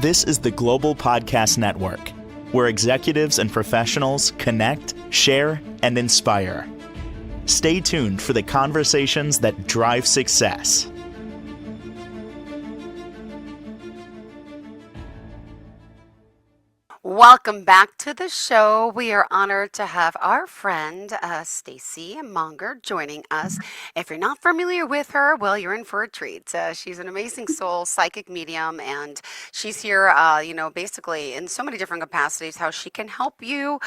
This is the Global Podcast Network, where executives and professionals connect, share, and inspire. Stay tuned for the conversations that drive success. Welcome back to the show. We are honored to have our friend Stacy Mongar joining us. If you're not familiar with her, well, you're in for a treat. She's an amazing soul, psychic medium, and she's here, basically in so many different capacities, how she can help you,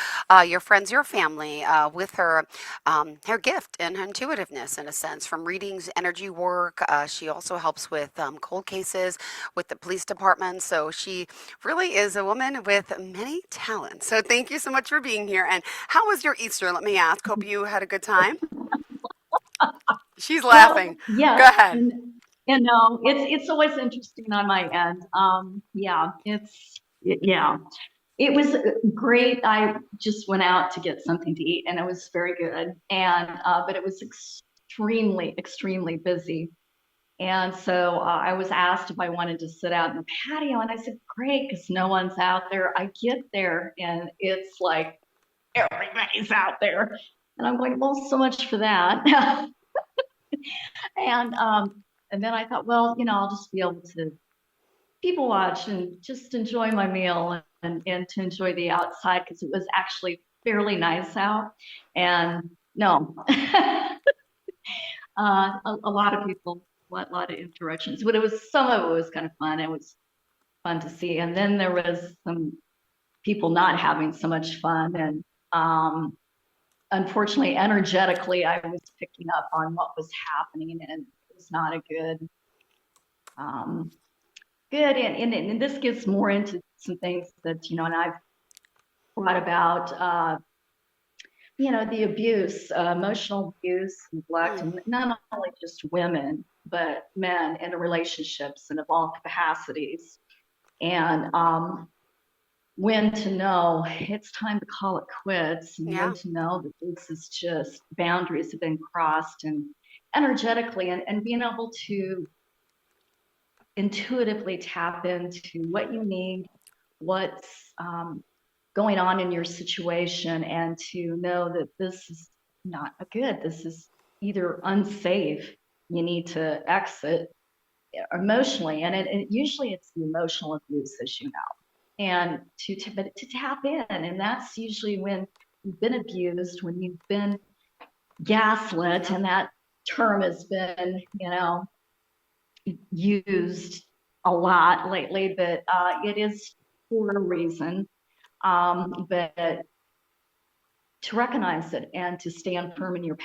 your friends, your family, with her gift and her intuitiveness, in a sense, from readings, energy work. She also helps with cold cases with the police department. So she really is a woman with many talents. So thank you so much for being here. And how was your Easter? Let me ask. Hope you had a good time. She's Well, laughing. Go yes, ahead. and it's always interesting on my end. Yeah, it was great. I just went out to get something to eat, and it was very good. And but it was extremely busy. And so I was asked if I wanted to sit out in the patio, and I said, great, because no one's out there. I get there, and it's like everybody's out there. And I'm going, well, so much for that. And and then I thought, well, I'll just be able to people watch and just enjoy my meal and to enjoy the outside because it was actually fairly nice out. And no, a lot of people, a lot of interactions, but some of it was kind of fun. It was fun to see. And then there was some people not having so much fun. And unfortunately, energetically, I was picking up on what was happening, and it was not a um, and this gets more into some things that, and I've brought about, the abuse, emotional abuse, neglect, Mm, and not only just women, but men in relationships and of all capacities. And when to know it's time to call it quits, and when yeah. to know that this is just boundaries have been crossed, and energetically, and being able to intuitively tap into what you need, what's going on in your situation, and to know that this is not a good, this is either unsafe, you need to exit emotionally. And usually it's the emotional abuse, as you know, and but to tap in. And that's usually when you've been abused, when you've been gaslit, Yep. and that term has been, used a lot lately, but it is for a reason. But to recognize it and to stand firm in your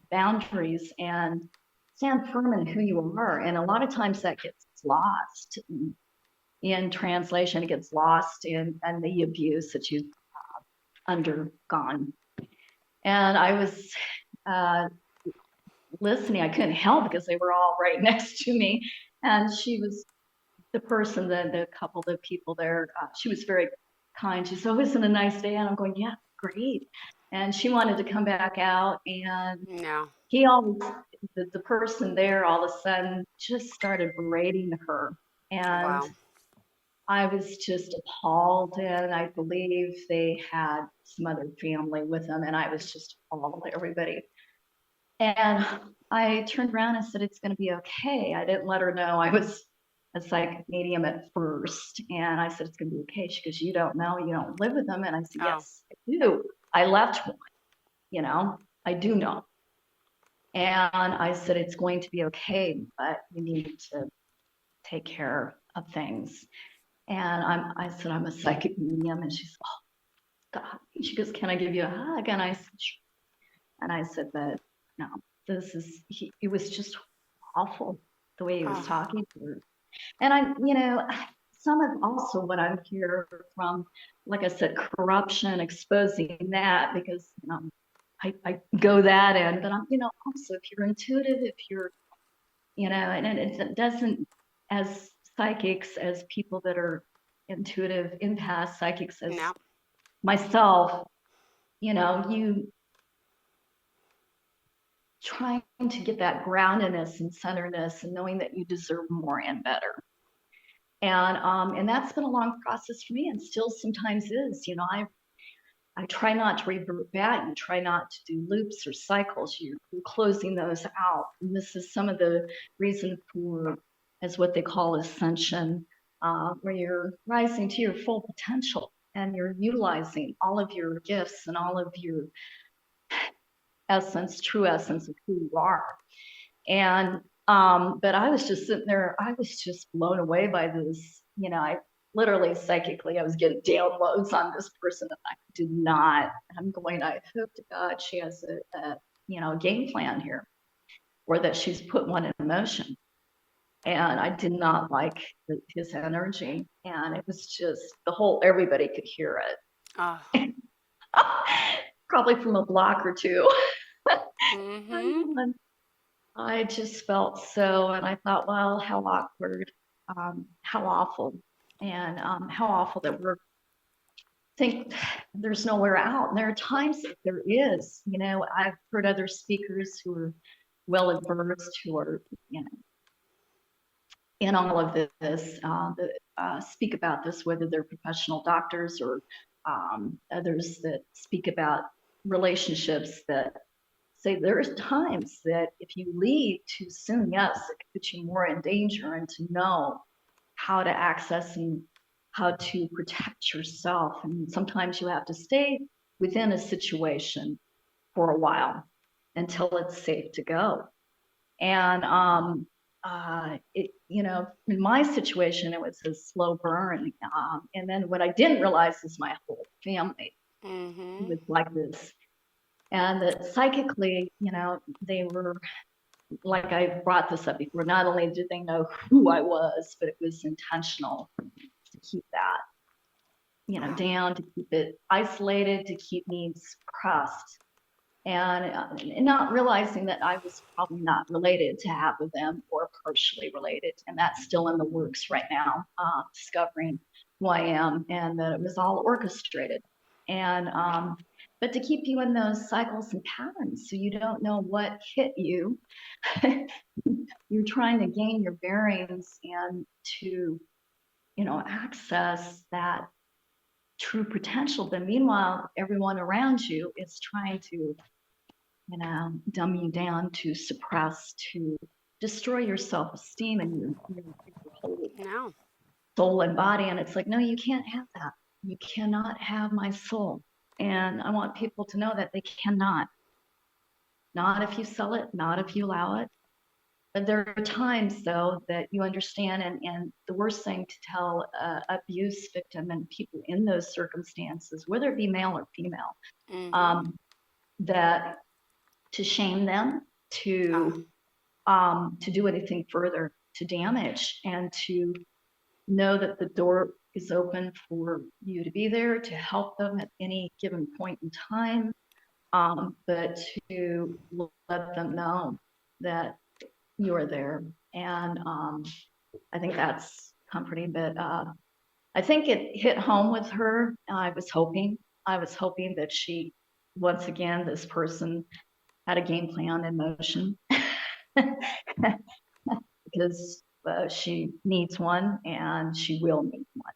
boundaries and stand firm in who you are. And a lot of times that gets lost in translation, it gets lost in the abuse that you've undergone. And I was listening, I couldn't help because they were all right next to me. And she was the person, the couple, the people there, she was very kind. She said, oh, isn't it a nice day? And I'm going, yeah, great. And she wanted to come back out. And No. he always, the person there all of a sudden just started berating her. And Wow. I was just appalled. And I believe they had some other family with them. And I was just appalled at everybody. And I turned around and said, it's going to be okay. I didn't let her know I was a psychic medium at first. And I said, it's going to be okay. She goes, you don't know, you don't live with them. And I said, Oh, yes, I do. I left one, I do know. And I said, it's going to be okay, but you need to take care of things. And I said, I'm a psychic medium. And she's, oh, God. She goes, can I give you a hug? And I said, sure. And I said, but no, it was just awful the way he was oh, talking to her. And some of also what I'm here from, like I said, corruption, exposing that, because, I go that end, but I'm, also if you're intuitive, if you're, and it doesn't, as psychics, as people that are intuitive, empath psychics, as no. myself, you trying to get that groundedness and centeredness and knowing that you deserve more and better. And that's been a long process for me, and still sometimes is. I try not to revert back. You try not to do loops or cycles. You're closing those out. And this is some of the reason for, as what they call ascension, where you're rising to your full potential and you're utilizing all of your gifts and all of your essence, true essence of who you are. And but I was just sitting there, I was just blown away by this. I literally psychically, I was getting downloads on this person that I did not. I'm going, I hope to God she has a game plan here, or that she's put one in motion. And I did not like his energy, and it was just everybody could hear Oh. it, probably from a block or two. Mm-hmm. I just felt so, and I thought, well, how awkward, how awful, and how awful that we're think there's nowhere out. And there are times that there is. I've heard other speakers who are well versed, who are, in all of this, that speak about this, whether they're professional doctors or others that speak about relationships, that say there's times that if you leave too soon, yes, it could put you more in danger, and to know how to access and how to protect yourself. And sometimes you have to stay within a situation for a while until it's safe to go. And in my situation, it was a slow burn. And then what I didn't realize is my whole family Mm-hmm. was like this. And that psychically, they were, like I brought this up before, not only did they know who I was, but it was intentional to keep that, down, to keep it isolated, to keep me suppressed. And not realizing that I was probably not related to half of them, or partially related. And that's still in the works right now, discovering who I am, and that it was all orchestrated. And but to keep you in those cycles and patterns, so you don't know what hit you. You're trying to gain your bearings and to, access that true potential. But meanwhile, everyone around you is trying to, dumb you down, to suppress, to destroy your self-esteem and your whole No. soul and body. And it's like, no, you can't have that. You cannot have my soul. And I want people to know that they cannot. Not if you sell it, not if you allow it. But there are times, though, that you understand, and the worst thing to tell abuse victim and people in those circumstances, whether it be male or female, Mm-hmm. that to shame them, to do anything further to damage, and to know that the door is open for you to be there to help them at any given point in time, but to let them know that you are there. And I think that's comforting. But I think it hit home with her. I was hoping that she, once again, this person had a game plan in motion, because she needs one, and she will need one.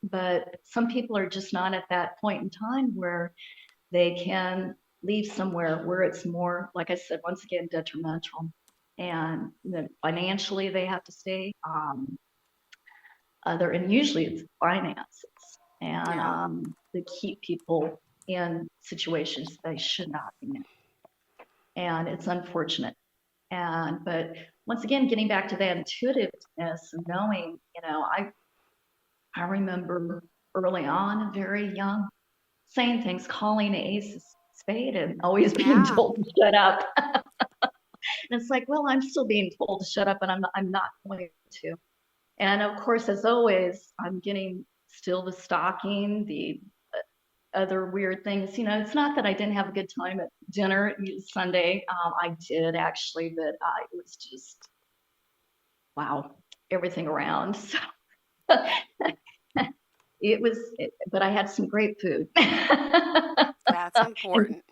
But some people are just not at that point in time where they can leave somewhere where it's more, like I said, once again, detrimental. And then financially, they have to stay. And usually it's finances, and Yeah. they keep people in situations they should not be in. And it's unfortunate. But once again, getting back to that intuitiveness and knowing, I remember early on, very young, saying things, calling the ace of spade, and always being Yeah. told to shut up. And it's like, well, I'm still being told to shut up, and I'm not going to. And of course, as always, I'm getting still the stalking, the other weird things. It's not that I didn't have a good time at dinner Sunday. I did actually, but it was just, wow, everything around. So but I had some great food. That's and, important.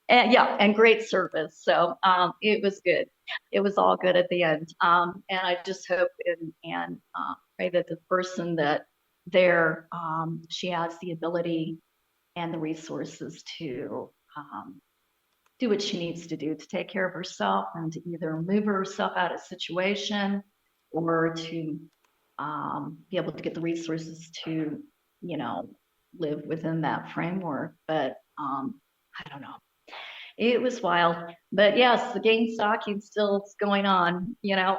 and yeah, and great service. So it was good. it was all good at the end. And I just hope and pray that the person that there, she has the ability and the resources to do what she needs to do to take care of herself and to either move herself out of situation or to be able to get the resources to, you know, live within that framework. But I don't know. It was wild. But yes, the game stalking still is going on, you know.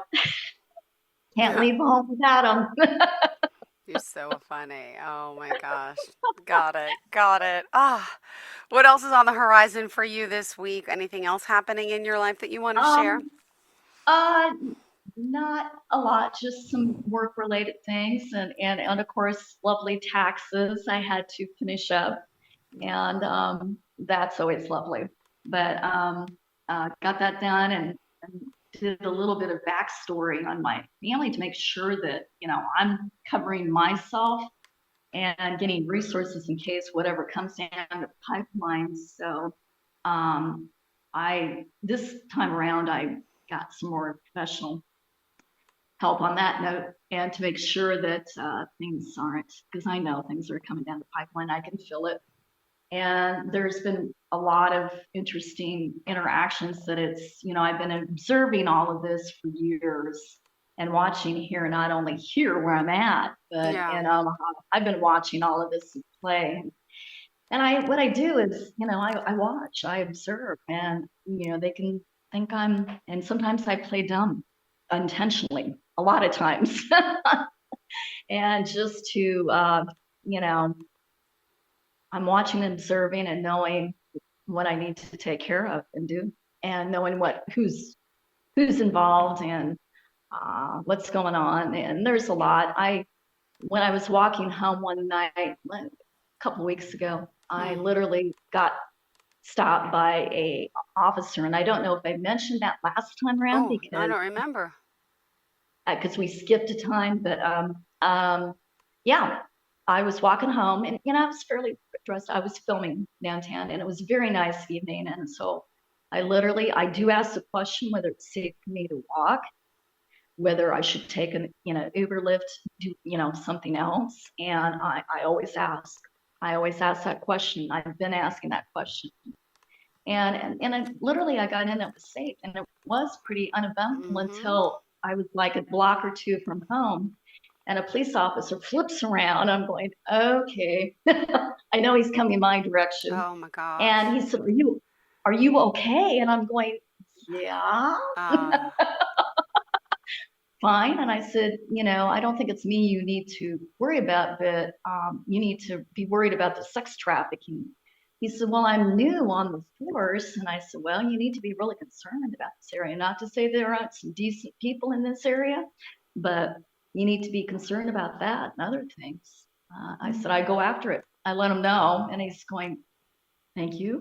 Can't leave home without them. You're so funny. Oh my gosh. Got it. Got it. Ah, what else is on the horizon for you this week? Anything else happening in your life that you want to share? um, uh, not a lot, just some work related things and of course lovely taxes I had to finish up and that's always lovely. But got that done and did a little bit of backstory on my family to make sure that you know I'm covering myself and getting resources in case whatever comes down the pipeline. So um, I this time around I got some more professional help on that note and to make sure that things aren't because I know things are coming down the pipeline. I can feel it and there's been a lot of interesting interactions that it's, you know, I've been observing all of this for years and watching here, not only here where I'm at, but Yeah. and I've been watching all of this play. And what I do is, you know, I watch, I observe, and you know, they can think and sometimes I play dumb intentionally, a lot of times, and just to, you know, I'm watching and observing and knowing what I need to take care of and do, and knowing who's involved and what's going on. And there's a lot. When I was walking home one night a couple of weeks ago, I Hmm. literally got stopped by a officer, and I don't know if I mentioned that last time around Oh, I don't remember. because we skipped a time, but yeah, I was walking home and you know I was fairly dressed. I was filming downtown, and it was a very nice evening. And so I do ask the question whether it's safe for me to walk, whether I should take an you know Uber, Lyft, do you know something else. And I always ask. I always ask that question. I've been asking that question. And literally I got in, it was safe, and it was pretty uneventful Mm-hmm. until I was like a block or two from home, and a police officer flips around. I'm going, okay, I know he's coming my direction, Oh my gosh. and he said, "Are you okay?" And I'm going, "Yeah, Oh, fine." And I said, "You know, I don't think it's me you need to worry about, but you need to be worried about the sex trafficking." He said, "Well, I'm new on the force." And I said, "Well, you need to be really concerned about this area. Not to say there aren't some decent people in this area, but you need to be concerned about that and other things." I said, "I go after it." I let him know. And he's going, "Thank you."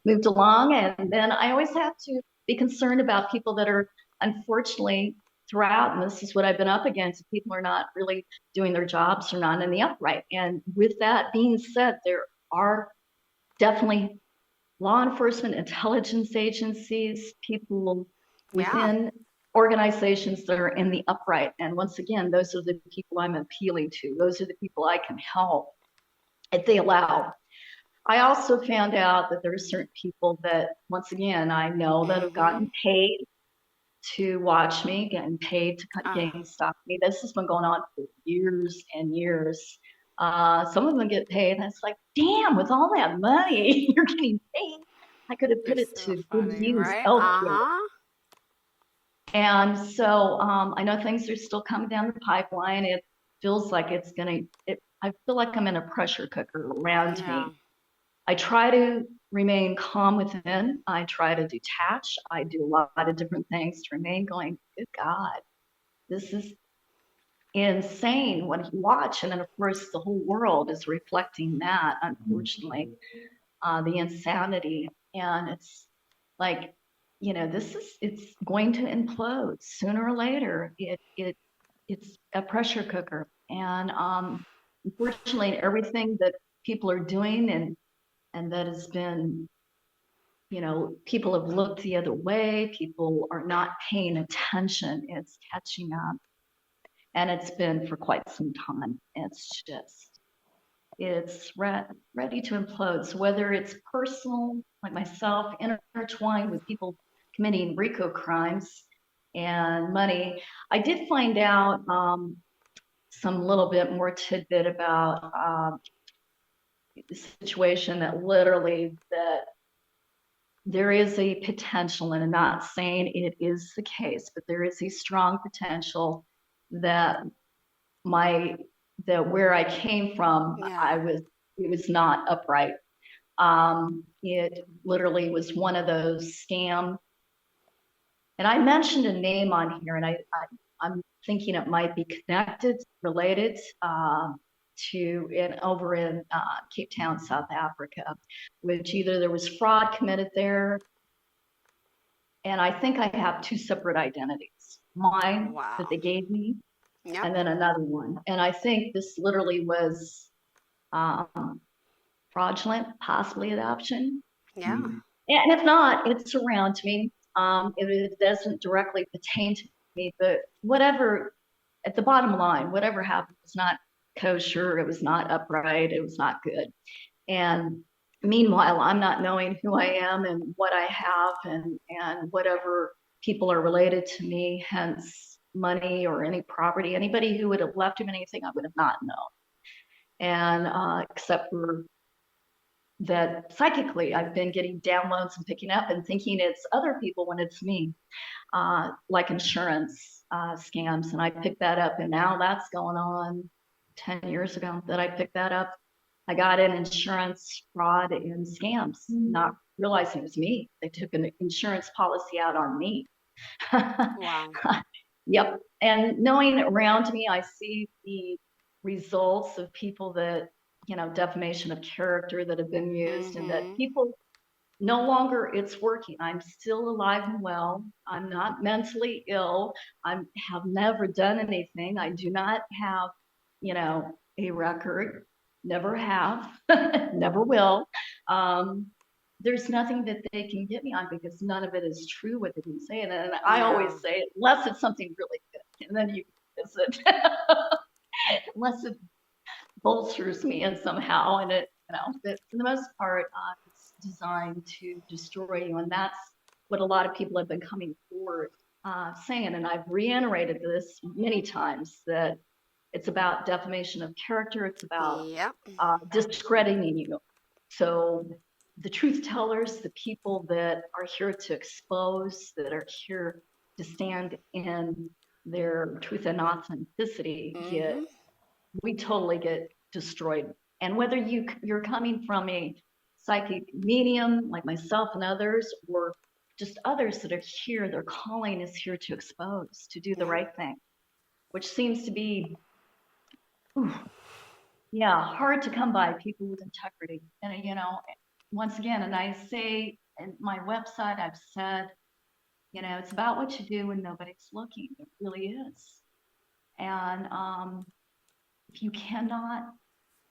Moved along. And then I always have to be concerned about people that are unfortunately throughout, and this is what I've been up against, people are not really doing their jobs or not in the upright. And with that being said, there are definitely law enforcement, intelligence agencies, people yeah. within organizations that are in the upright. And once again, those are the people I'm appealing to. Those are the people I can help if they allow. I also found out that there are certain people that, once again, I know that have Mm-hmm. gotten paid to watch me, getting paid to Oh, gang stalk me. This has been going on for years and years. Some of them get paid, and it's like, damn, with all that money you're getting paid, I could have you're put it so to good funny, use right? elsewhere. Uh-huh. And so I know things are still coming down the pipeline. It feels like it's gonna. I feel like I'm in a pressure cooker around Yeah. me. I try to remain calm within. I try to detach. I do a lot of different things to remain going, good God, this is insane when you watch. And then, of course, the whole world is reflecting that, unfortunately, the insanity. And it's like, you know, it's going to implode sooner or later. It's a pressure cooker. And unfortunately, everything that people are doing and that has been people have looked the other way. People are not paying attention. It's catching up. And it's been for quite some time. It's ready to implode. So whether it's personal, like myself, intertwined with people committing RICO crimes and money, I did find out some little bit more tidbit about the situation that there is a potential, and I'm not saying it is the case, but there is a strong potential that where I came from, Yeah. it was not upright. It literally was one of those scam. And I mentioned a name on here, and I'm thinking it might be connected, related over in Cape Town, South Africa, which either there was fraud committed there, and I think I have two separate identities, mine that Wow. they gave me, Yep. and then another one. And I think this literally was fraudulent, possibly adoption. Yeah. And if not, it's around me. It doesn't directly pertain to me, but whatever, at the bottom line, whatever happened was not kosher. It was not upright. It was not good. And meanwhile, I'm not knowing who I am and what I have, and whatever people are related to me, hence money or any property. Anybody who would have left him anything, I would have not known. And except for that psychically, I've been getting downloads and picking up and thinking it's other people when it's me, like insurance scams. And I picked that up, and now that's going on 10 years ago that I picked that up. I got in insurance fraud and scams, not realizing it was me. They took an insurance policy out on me. Wow. Yep. And knowing around me, I see the results of people that, defamation of character that have been used, and that Mm-hmm. people no longer it's working. I'm still alive and well. I'm not mentally ill. I have never done anything. I do not have, a record. Never have, never will. There's nothing that they can get me on, because none of it is true what they've been saying. And I always Yeah. say, unless it's something really good, and then you visit, unless it bolsters me in somehow. And but for the most part, it's designed to destroy you. And that's what a lot of people have been coming forward saying. And I've reiterated this many times, that it's about defamation of character. It's about Yep. discrediting you. So the truth tellers, the people that are here to expose, that are here to stand in their truth and authenticity, Mm-hmm. we totally get destroyed. And whether you're coming from a psychic medium like myself and others, or just others that are here, their calling is here to expose, to do the Yep. right thing, which seems to be, hard to come by, people with integrity. And, once again, and I say in my website, I've said, it's about what you do when nobody's looking. It really is. And if you cannot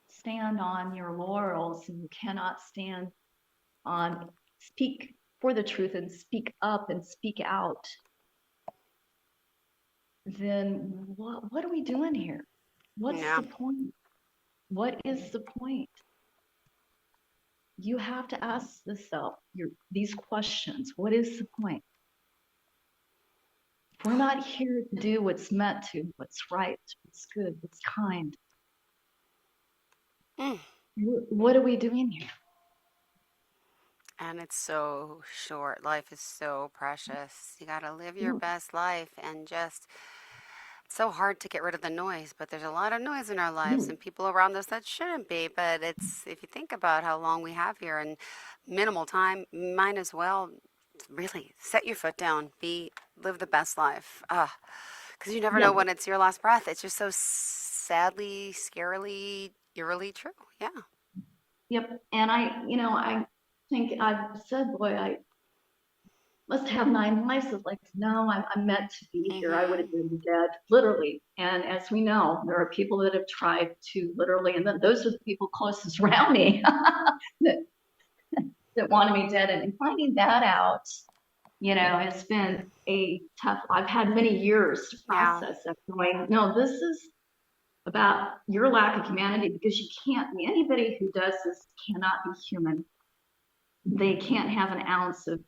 stand on your laurels, and you cannot speak for the truth and speak up and speak out, then what are we doing here? What's Yeah. the point? What is the point? You have to ask yourself these questions. What is the point? If we're not here to do what's meant to, what's right, what's good, what's kind, Mm. what are we doing here? And it's so short. Life is so precious. You got to live your best life, and just, it's so hard to get rid of the noise, but there's a lot of noise in our lives and people around us that shouldn't be. But it's, if you think about how long we have here and minimal time, might as well really set your foot down, live the best life. Because you never know Yep. when it's your last breath. It's just so sadly, scarily, eerily true. Yeah. Yep. And I think I've said, boy, I must have 9 lives. It's like, no, I'm meant to be here. I would Mm-hmm. have been dead, literally. And as we know, there are people that have tried to literally, and then those are the people closest around me. that wanted me dead. And finding that out, it's been I've had many years to Yeah. process that going, no, this is about your lack of humanity, because you can't, anybody who does this cannot be human. They can't have an ounce of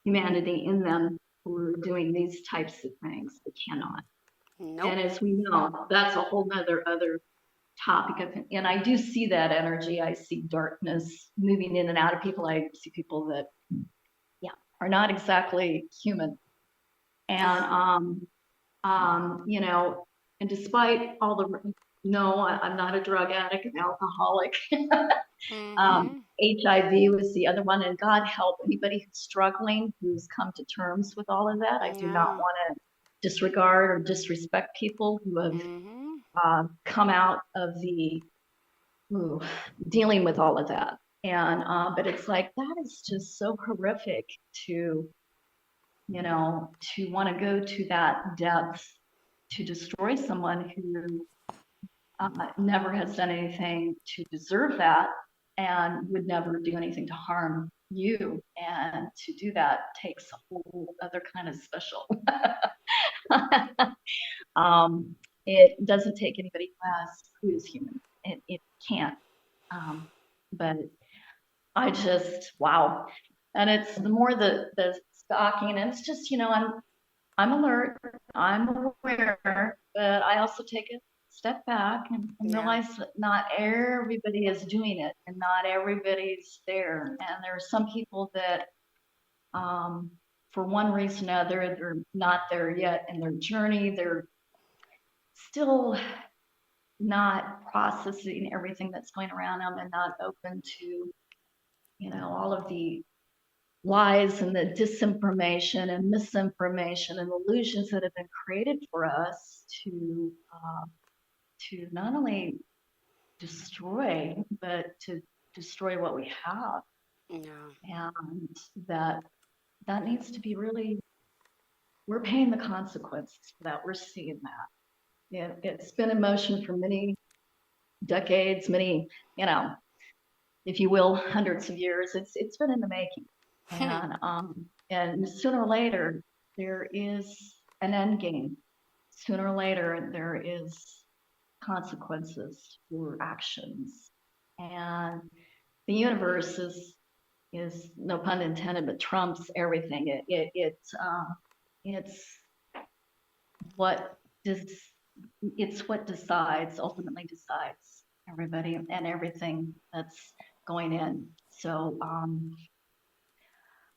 humanity in them who are doing these types of things. They cannot. Nope. And as we know, that's a whole nother other topic of, and I do see that energy. I see darkness moving in and out of people. I see people that, yeah, are not exactly human. And, and despite all the, no, I'm not a drug addict, an alcoholic. Mm-hmm. HIV was the other one, and God help anybody who's struggling, who's come to terms with all of that. I do not Yeah. want to disregard or disrespect people who have Mm-hmm. come out of the dealing with all of that. And but it's like, that is just so horrific to, to want to go to that depth to destroy someone who never has done anything to deserve that and would never do anything to harm you. And to do that takes a whole other kind of special. It doesn't take anybody who is human. It can't. But I just, wow. And it's the more the stalking, and it's just, I'm alert, I'm aware, but I also take a step back and Yeah. realize that not everybody is doing it, and not everybody's there. And there are some people that, for one reason or another, they're not there yet in their journey. They're still not processing everything that's going around them, and not open to, all of the lies and the disinformation and misinformation and illusions that have been created for us to not only destroy, but to destroy what we have. Yeah. And that needs to be really, we're paying the consequences for that. We're seeing that. Yeah, it's been in motion for many decades, many, if you will, hundreds of years. It's been in the making. And sooner or later, there is an end game. Sooner or later, there is consequences for actions. And the universe is no pun intended, but trumps everything. It's what does it's what ultimately decides everybody and everything that's going in. So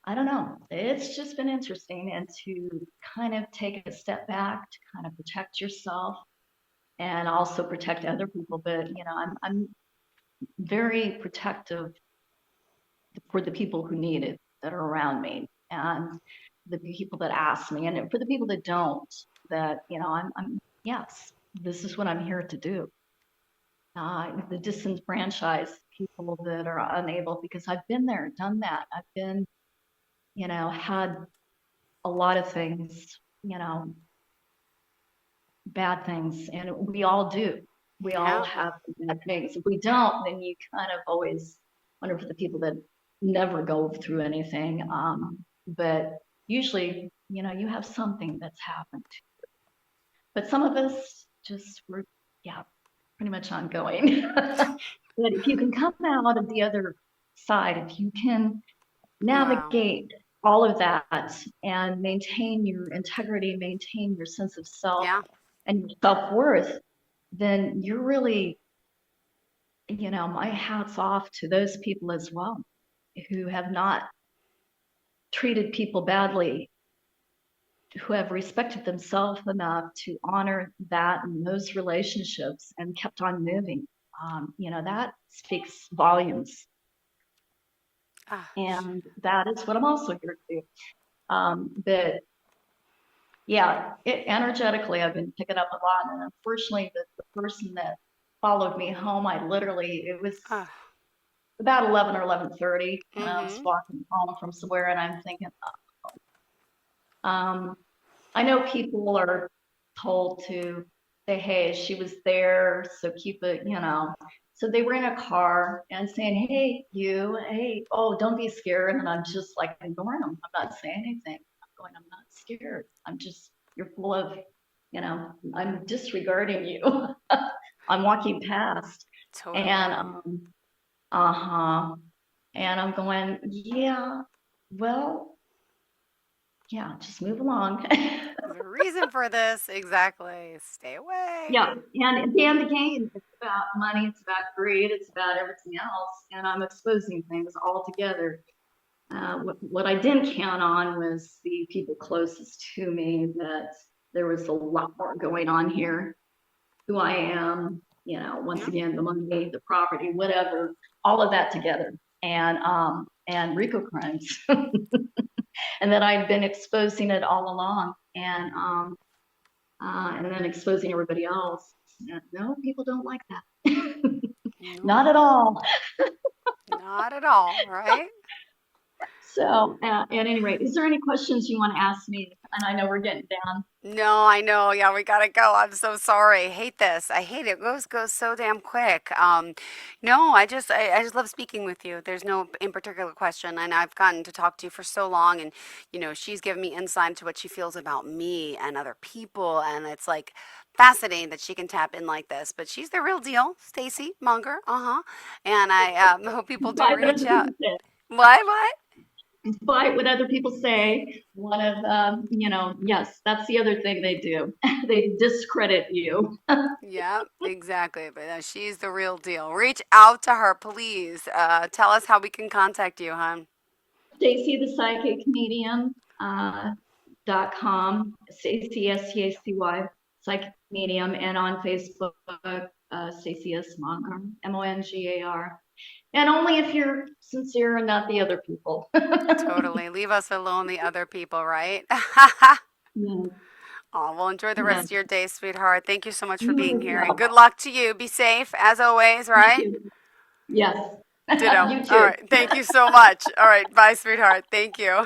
I don't know. It's just been interesting, and to kind of take a step back to kind of protect yourself and also protect other people. But I'm very protective for the people who need it, that are around me, and the people that ask me, and for the people that don't. That I'm yes, this is what I'm here to do. The disenfranchised people that are unable, because I've been there, done that. I've been, had a lot of things, bad things, and we all do. We all Yeah. have bad things. If we don't, then you kind of always wonder for the people that never go through anything. But usually, you have something that's happened. But some of us just were, yeah, pretty much ongoing. But if you can come out of the other side, if you can Wow. navigate all of that and maintain your integrity, maintain your sense of self Yeah. and your self-worth, then you're really, my hat's off to those people as well, who have not treated people badly, who have respected themselves enough to honor that and those relationships and kept on moving. That speaks volumes. Ah, And that is what I'm also here to do. But yeah, energetically, I've been picking up a lot. And unfortunately, the person that followed me home, it was ah. about 11 or 11:30, and I was Mm-hmm. walking home from somewhere, and I'm thinking, I know people are told to say, hey, she was there, so keep it, So they were in a car and saying, hey, you, hey, oh, don't be scared. And I'm just like ignoring them. I'm not saying anything. I'm going, I'm not scared. You're full of, I'm disregarding you. I'm walking past. Totally. And, uh-huh. And I'm going, yeah, well, yeah, just move along. There's a reason for this. Exactly. Stay away. Yeah, and at the end of the game, it's about money, it's about greed, it's about everything else, and I'm exposing things all together. What I didn't count on was the people closest to me, that there was a lot more going on here. Who I am, once again, the money, the property, whatever, all of that together, and RICO crimes, and that I'd been exposing it all along, and then exposing everybody else. No, people don't like that. Not at all. Not at all, right? So, at any rate, is there any questions you want to ask me? And I know we're getting down. No, I know. Yeah, we gotta go. I'm so sorry. I hate this. I hate it. Goes so damn quick. No, I just love speaking with you. There's no in particular question, and I've gotten to talk to you for so long, and she's given me insight into what she feels about me and other people, and it's like fascinating that she can tap in like this. But she's the real deal, Stacy Mongar. And I hope people do Despite what reach other out. people say, What? despite what other people say, yes, that's the other thing they do. They discredit you. Yeah, exactly. But she's the real deal. Reach out to her, please. Tell us how we can contact you, hon. Stacy the Psychic Medium .com, Stacy STACY Psychic Medium, and on Facebook, Stacy S Mongar, Mongar. And only if you're sincere and not the other people. Totally. Leave us alone, the other people, right? Yeah. Oh, well, enjoy the Yeah. rest of your day, sweetheart. Thank you so much for You being as here. And well. good luck to you. Be safe, as always, Thank right? you. Yes. Ditto. You All too. right. Thank you so much. All right. Bye, sweetheart. Thank you.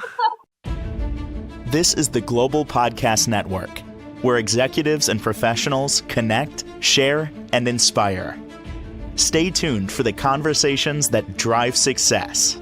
This is the Global Podcast Network, where executives and professionals connect, share, and inspire. Stay tuned for the conversations that drive success.